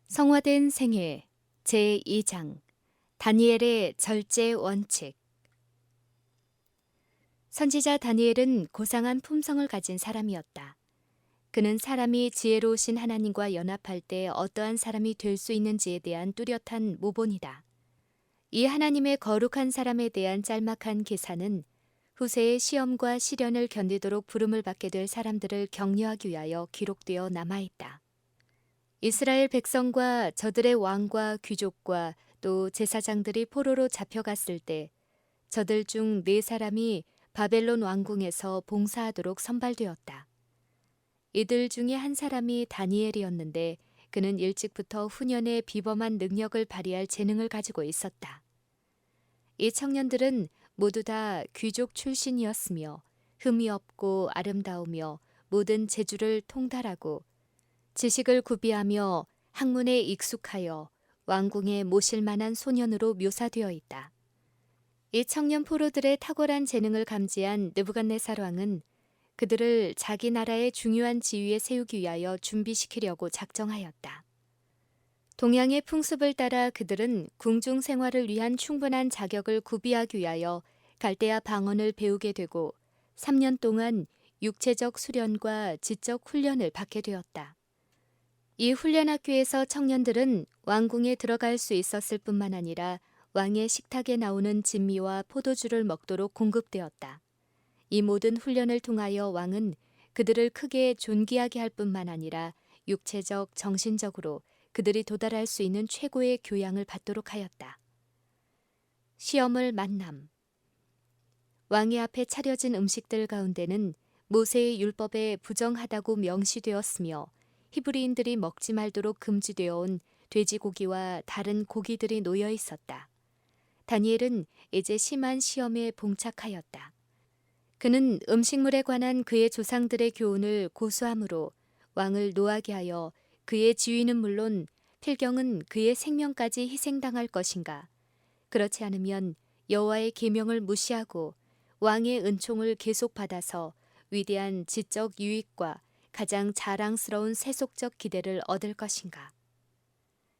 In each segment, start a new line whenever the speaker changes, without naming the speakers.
성화된 생애 제2장 다니엘의 절제 원칙. 선지자 다니엘은 고상한 품성을 가진 사람이었다. 그는 사람이 지혜로우신 하나님과 연합할 때 어떠한 사람이 될 수 있는지에 대한 뚜렷한 모본이다. 이 하나님의 거룩한 사람에 대한 짤막한 기사는 후세의 시험과 시련을 견디도록 부름을 받게 될 사람들을 격려하기 위하여 기록되어 남아있다. 이스라엘 백성과 저들의 왕과 귀족과 또 제사장들이 포로로 잡혀갔을 때 저들 중 4사람이 바벨론 왕궁에서 봉사하도록 선발되었다. 이들 중에 한 사람이 다니엘이었는데 그는 일찍부터 훈연의 비범한 능력을 발휘할 재능을 가지고 있었다. 이 청년들은 모두 다 귀족 출신이었으며 흠이 없고 아름다우며 모든 재주를 통달하고 지식을 구비하며 학문에 익숙하여 왕궁에 모실 만한 소년으로 묘사되어 있다. 이 청년 포로들의 탁월한 재능을 감지한 느부갓네살 왕은 그들을 자기 나라의 중요한 지위에 세우기 위하여 준비시키려고 작정하였다. 동양의 풍습을 따라 그들은 궁중 생활을 위한 충분한 자격을 구비하기 위하여 갈대아 방언을 배우게 되고 3년 동안 육체적 수련과 지적 훈련을 받게 되었다. 이 훈련학교에서 청년들은 왕궁에 들어갈 수 있었을 뿐만 아니라 왕의 식탁에 나오는 진미와 포도주를 먹도록 공급되었다. 이 모든 훈련을 통하여 왕은 그들을 크게 존귀하게 할 뿐만 아니라 육체적, 정신적으로 그들이 도달할 수 있는 최고의 교양을 받도록 하였다. 시험을 만남. 왕의 앞에 차려진 음식들 가운데는 모세의 율법에 부정하다고 명시되었으며 히브리인들이 먹지 말도록 금지되어 온 돼지고기와 다른 고기들이 놓여 있었다. 다니엘은 이제 심한 시험에 봉착하였다. 그는 음식물에 관한 그의 조상들의 교훈을 고수함으로 왕을 노하게 하여 그의 지위는 물론 필경은 그의 생명까지 희생당할 것인가? 그렇지 않으면 여호와의 계명을 무시하고 왕의 은총을 계속 받아서 위대한 지적 유익과 가장 자랑스러운 세속적 기대를 얻을 것인가?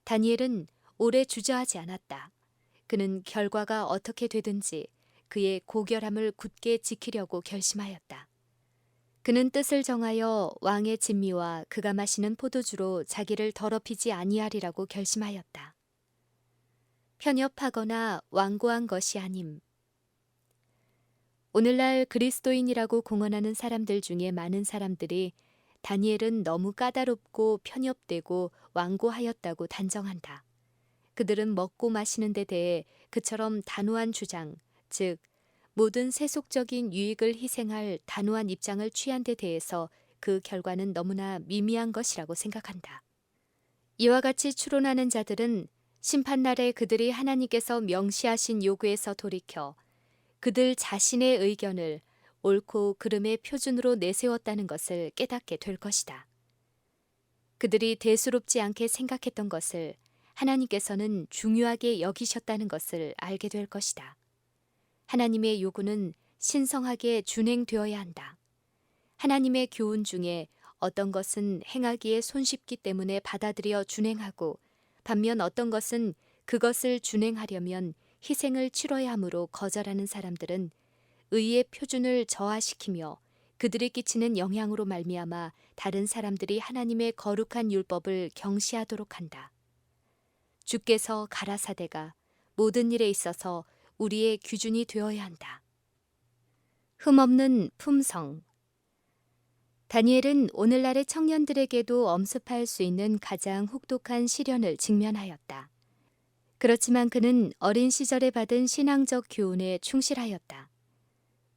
다니엘은 오래 주저하지 않았다. 그는 결과가 어떻게 되든지 그의 고결함을 굳게 지키려고 결심하였다. 그는 뜻을 정하여 왕의 진미와 그가 마시는 포도주로 자기를 더럽히지 아니하리라고 결심하였다. 편협하거나 완고한 것이 아님. 오늘날 그리스도인이라고 공언하는 사람들 중에 많은 사람들이 다니엘은 너무 까다롭고 편협되고 완고하였다고 단정한다. 그들은 먹고 마시는 데 대해 그처럼 단호한 주장, 즉 모든 세속적인 유익을 희생할 단호한 입장을 취한 데 대해서 그 결과는 너무나 미미한 것이라고 생각한다. 이와 같이 추론하는 자들은 심판날에 그들이 하나님께서 명시하신 요구에서 돌이켜 그들 자신의 의견을 옳고 그름의 표준으로 내세웠다는 것을 깨닫게 될 것이다. 그들이 대수롭지 않게 생각했던 것을 하나님께서는 중요하게 여기셨다는 것을 알게 될 것이다. 하나님의 요구는 신성하게 준행되어야 한다. 하나님의 교훈 중에 어떤 것은 행하기에 손쉽기 때문에 받아들여 준행하고 반면 어떤 것은 그것을 준행하려면 희생을 치러야 하므로 거절하는 사람들은 의의 표준을 저하시키며 그들이 끼치는 영향으로 말미암아 다른 사람들이 하나님의 거룩한 율법을 경시하도록 한다. 주께서 가라사대가 모든 일에 있어서 우리의 기준이 되어야 한다. 흠없는 품성. 다니엘은 오늘날의 청년들에게도 엄습할 수 있는 가장 혹독한 시련을 직면하였다. 그렇지만 그는 어린 시절에 받은 신앙적 교훈에 충실하였다.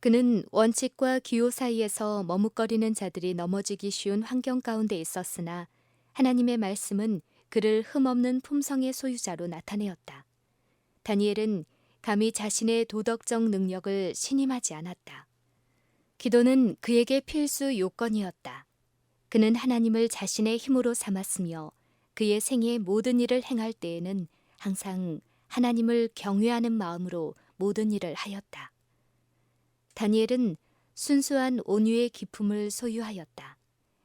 그는 원칙과 기호 사이에서 머뭇거리는 자들이 넘어지기 쉬운 환경 가운데 있었으나 하나님의 말씀은 그를 흠없는 품성의 소유자로 나타내었다. 다니엘은 감히 자신의 도덕적 능력을 신임하지 않았다. 기도는 그에게 필수 요건이었다. 그는 하나님을 자신의 힘으로 삼았으며 그의 생애의 모든 일을 행할 때에는 항상 하나님을 경외하는 마음으로 모든 일을 하였다. 다니엘은 순수한 온유의 기품을 소유하였다.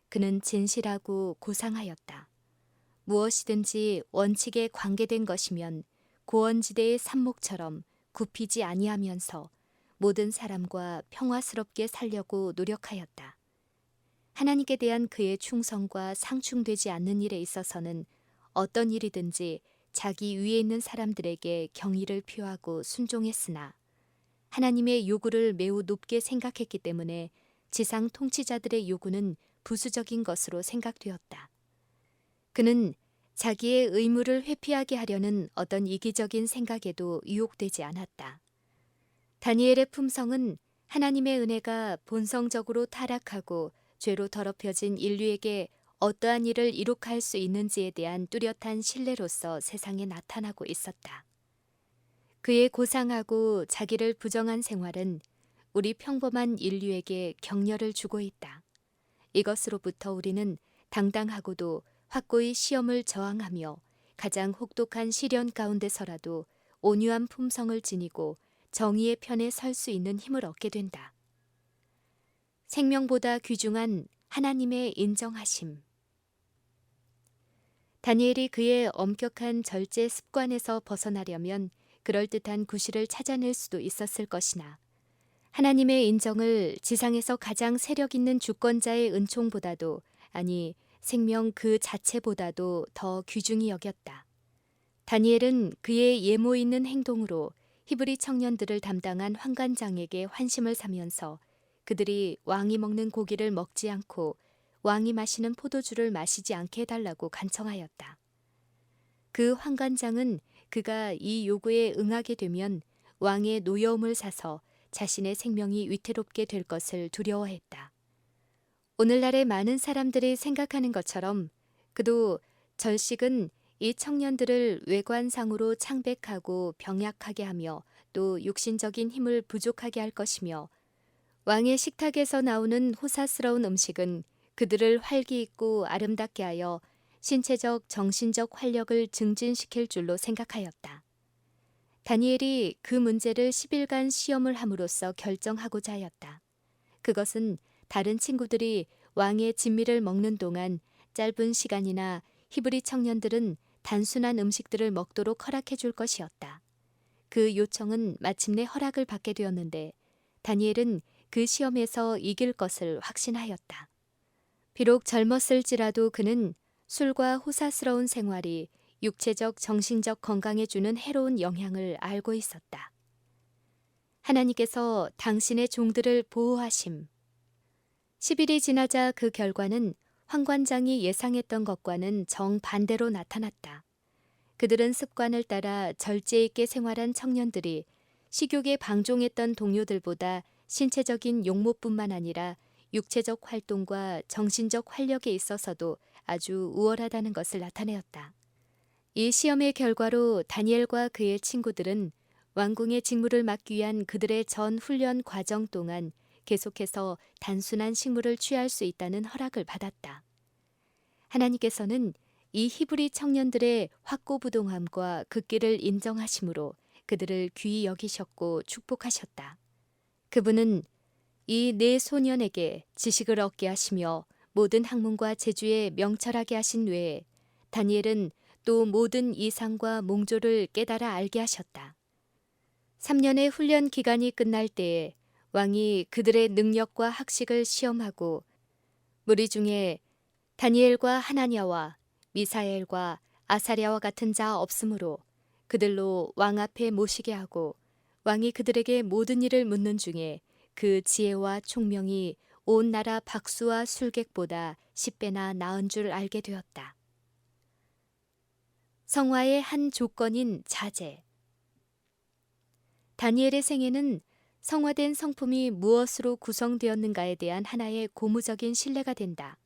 그는 진실하고 고상하였다. 무엇이든지 원칙에 관계된 것이면 고원지대의 삽목처럼 굽히지 아니하면서 모든 사람과 평화스럽게 살려고 노력하였다. 하나님께 대한 그의 충성과 상충되지 않는 일에 있어서는 어떤 일이든지 자기 위에 있는 사람들에게 경의를 표하고 순종했으나 하나님의 요구를 매우 높게 생각했기 때문에 지상 통치자들의 요구는 부수적인 것으로 생각되었다. 그는 자기의 의무를 회피하게 하려는 어떤 이기적인 생각에도 유혹되지 않았다. 다니엘의 품성은 하나님의 은혜가 본성적으로 타락하고 죄로 더럽혀진 인류에게 어떠한 일을 이룩할 수 있는지에 대한 뚜렷한 신뢰로서 세상에 나타나고 있었다. 그의 고상하고 자기를 부정한 생활은 우리 평범한 인류에게 격려를 주고 있다. 이것으로부터 우리는 당당하고도 확고히 시험을 저항하며 가장 혹독한 시련 가운데서라도 온유한 품성을 지니고 정의의 편에 설 수 있는 힘을 얻게 된다. 생명보다 귀중한 하나님의 인정하심. 다니엘이 그의 엄격한 절제 습관에서 벗어나려면 그럴듯한 구실을 찾아낼 수도 있었을 것이나 하나님의 인정을 지상에서 가장 세력 있는 주권자의 은총보다도 아니 생명 그 자체보다도 더 귀중히 여겼다. 다니엘은 그의 예모 있는 행동으로 히브리 청년들을 담당한 환관장에게 환심을 사면서 그들이 왕이 먹는 고기를 먹지 않고 왕이 마시는 포도주를 마시지 않게 해달라고 간청하였다. 그 환관장은 그가 이 요구에 응하게 되면 왕의 노여움을 사서 자신의 생명이 위태롭게 될 것을 두려워했다. 오늘날의 많은 사람들이 생각하는 것처럼 그도 절식은 이 청년들을 외관상으로 창백하고 병약하게 하며 또 육신적인 힘을 부족하게 할 것이며 왕의 식탁에서 나오는 호사스러운 음식은 그들을 활기 있고 아름답게 하여 신체적, 정신적 활력을 증진시킬 줄로 생각하였다. 다니엘이 그 문제를 10일간 시험을 함으로써 결정하고자 하였다. 그것은 다른 친구들이 왕의 진미를 먹는 동안 짧은 시간이나 히브리 청년들은 단순한 음식들을 먹도록 허락해 줄 것이었다. 그 요청은 마침내 허락을 받게 되었는데 다니엘은 그 시험에서 이길 것을 확신하였다. 비록 젊었을지라도 그는 술과 호사스러운 생활이 육체적, 정신적 건강에 주는 해로운 영향을 알고 있었다. 하나님께서 당신의 종들을 보호하심. 10일이 지나자 그 결과는 환관장이 예상했던 것과는 정반대로 나타났다. 그들은 습관을 따라 절제 있게 생활한 청년들이 식욕에 방종했던 동료들보다 신체적인 용모뿐만 아니라 육체적 활동과 정신적 활력에 있어서도 아주 우월하다는 것을 나타내었다. 이 시험의 결과로 다니엘과 그의 친구들은 왕궁의 직무를 맡기 위한 그들의 전 훈련 과정 동안 계속해서 단순한 식물을 취할 수 있다는 허락을 받았다. 하나님께서는 이 히브리 청년들의 확고부동함과 극기를 인정하심으로 그들을 귀히 여기셨고 축복하셨다. 그분은 이 네 소년에게 지식을 얻게 하시며 모든 학문과 재주에 명철하게 하신 외에 다니엘은 또 모든 이상과 몽조를 깨달아 알게 하셨다. 3년의 훈련 기간이 끝날 때에 왕이 그들의 능력과 학식을 시험하고 무리 중에 다니엘과 하나냐와 미사엘과 아사랴와 같은 자 없으므로 그들로 왕 앞에 모시게 하고 왕이 그들에게 모든 일을 묻는 중에 그 지혜와 총명이 온 나라 박수와 술객보다 10배나 나은 줄 알게 되었다. 성화의 한 조건인 자제. 다니엘의 생애는 성화된 성품이 무엇으로 구성되었는가에 대한 하나의 고무적인 신뢰가 된다.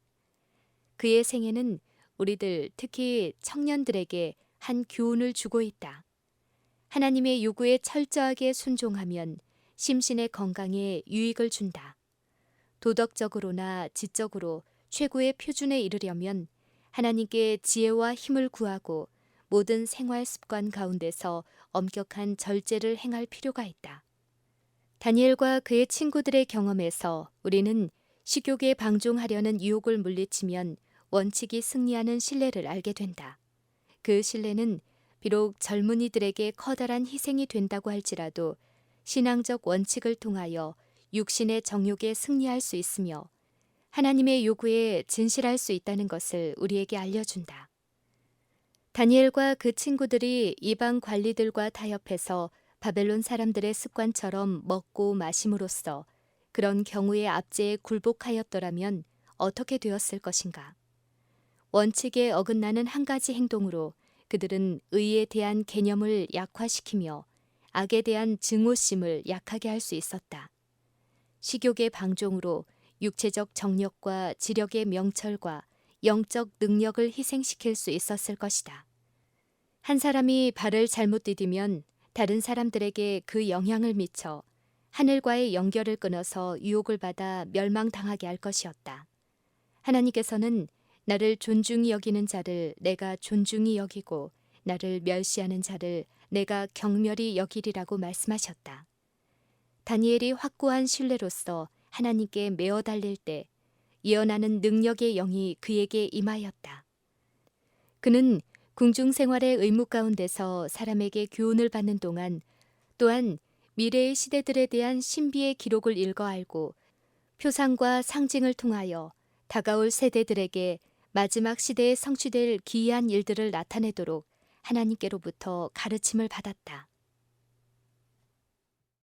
그의 생애는 우리들 특히 청년들에게 한 교훈을 주고 있다. 하나님의 요구에 철저하게 순종하면 심신의 건강에 유익을 준다. 도덕적으로나 지적으로 최고의 표준에 이르려면 하나님께 지혜와 힘을 구하고 모든 생활 습관 가운데서 엄격한 절제를 행할 필요가 있다. 다니엘과 그의 친구들의 경험에서 우리는 식욕에 방종하려는 유혹을 물리치면 원칙이 승리하는 신뢰를 알게 된다. 그 신뢰는 비록 젊은이들에게 커다란 희생이 된다고 할지라도 신앙적 원칙을 통하여 육신의 정욕에 승리할 수 있으며 하나님의 요구에 진실할 수 있다는 것을 우리에게 알려준다. 다니엘과 그 친구들이 이방 관리들과 타협해서 바벨론 사람들의 습관처럼 먹고 마심으로써 그런 경우의 압제에 굴복하였더라면 어떻게 되었을 것인가? 원칙에 어긋나는 한 가지 행동으로 그들은 의에 대한 개념을 약화시키며 악에 대한 증오심을 약하게 할 수 있었다. 식욕의 방종으로 육체적 정력과 지력의 명철과 영적 능력을 희생시킬 수 있었을 것이다. 한 사람이 발을 잘못 디디면 다른 사람들에게 그 영향을 미쳐 하늘과의 연결을 끊어서 유혹을 받아 멸망당하게 할 것이었다. 하나님께서는 나를 존중히 여기는 자를 내가 존중히 여기고 나를 멸시하는 자를 내가 경멸히 여기리라고 말씀하셨다. 다니엘이 확고한 신뢰로서 하나님께 매어 달릴 때 예언하는 능력의 영이 그에게 임하였다. 그는 궁중 생활의 의무 가운데서 사람에게 교훈을 받는 동안 또한 미래의 시대들에 대한 신비의 기록을 읽어 알고 표상과 상징을 통하여 다가올 세대들에게 마지막 시대에 성취될 기이한 일들을 나타내도록 하나님께로부터 가르침을 받았다.